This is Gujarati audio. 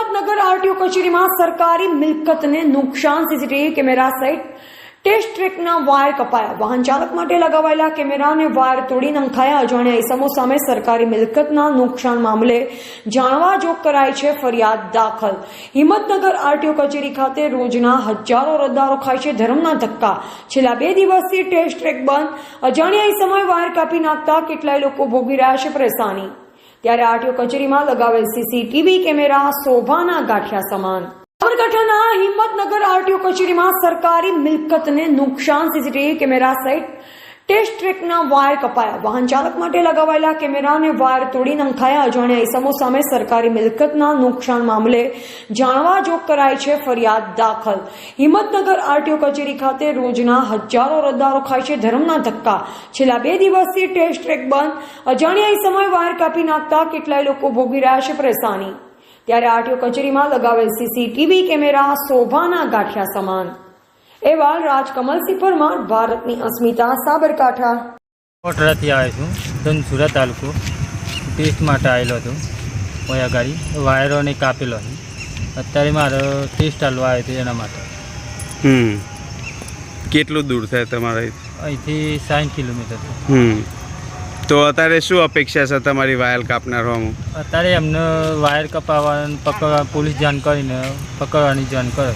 હિંમતનગર આરટીઓ કચેરીમાં સરકારી મિલકતને નુકસાન સીસીટીવી કેમેરા સહિત ટેસ્ટ ટ્રેકના વાયર કપાયા। વાહન ચાલક માટે લગાવાયેલા કેમેરાને વાયર તોડી નંખાયા। અજાણ્યા ઇસમો સામે સરકારી મિલકતના નુકસાન મામલે જાણવા જોગ કરાઈ છે ફરિયાદ દાખલ। હિંમતનગર આરટીઓ કચેરી ખાતે રોજના હજારો અરજદારો ખાય છે ધર્મના ધક્કા। છેલ્લા 2 દિવસથી ટેસ્ટ ટ્રેક બંધ। અજાણ્યા ઇસમોએ વાયર કાપી નાખતા કેટલાય લોકો ભોગવી રહ્યા છે પરેશાની। ત્યારે આરટીઓ કચેરીમાં લગાવેલ સીસીટીવી કેમેરા શોભાના ગાંઠિયા સમાન। સાબરકાંઠાના હિંમતનગર આરટીઓ કચેરીમાં સરકારી મિલકતને નુકસાન સીસીટીવી કેમેરા સહિત ટેસ્ટ ટ્રેકના વાયર કપાયા। વાહન ચાલક માટે લગાવાયેલા કેમેરાને વાયર તોડી નંખાયા। અજાણ્યા ઇસમો સામે સરકારી મિલકતના નુકસાન મામલે જાણવા જોગ કરાઈ છે ફરિયાદ દાખલ। હિંમતનગર આરટીઓ કચેરી ખાતે રોજના હજારો અરજદારો ખાય છે ધર્મના ધક્કા। છેલ્લા 2 દિવસથી ટેસ્ટ ટ્રેક બંધ। અજાણ્યા ઇસમોએ વાયર કાપી નાખતા કેટલાય લોકો ભોગવી રહ્યા છે પરેશાની। ત્યારે આરટીઓ કચેરીમાં લગાવેલ સીસીટીવી કેમેરા શોભાના ગાંઠિયા સમાન। અહેવાલ રાજકમલસિંહ પરમાર, ભારતની અસ્મિતા, સાબરકાંઠા। કોટરાથી આવ્યો છું, ધનસુરા તાલુકો। ટેસ્ટ માટે આવેલો હતો। ઓયા ગાડી વાયરોને કાપેલો છે। અત્યારે મારો ટેસ્ટ ચાલવા આવ્યો હતો એના માટે। કેટલું દૂર થાય તમારે અહીંથી 60 કિલોમીટર। તો અત્યારે શું અપેક્ષા છે તમારી વાયર કાપનારામાં? અત્યારે એમને વાયર કપાવવાનું પકડવા પોલીસ જાણ કરીને પકડવાની જાણ કરે।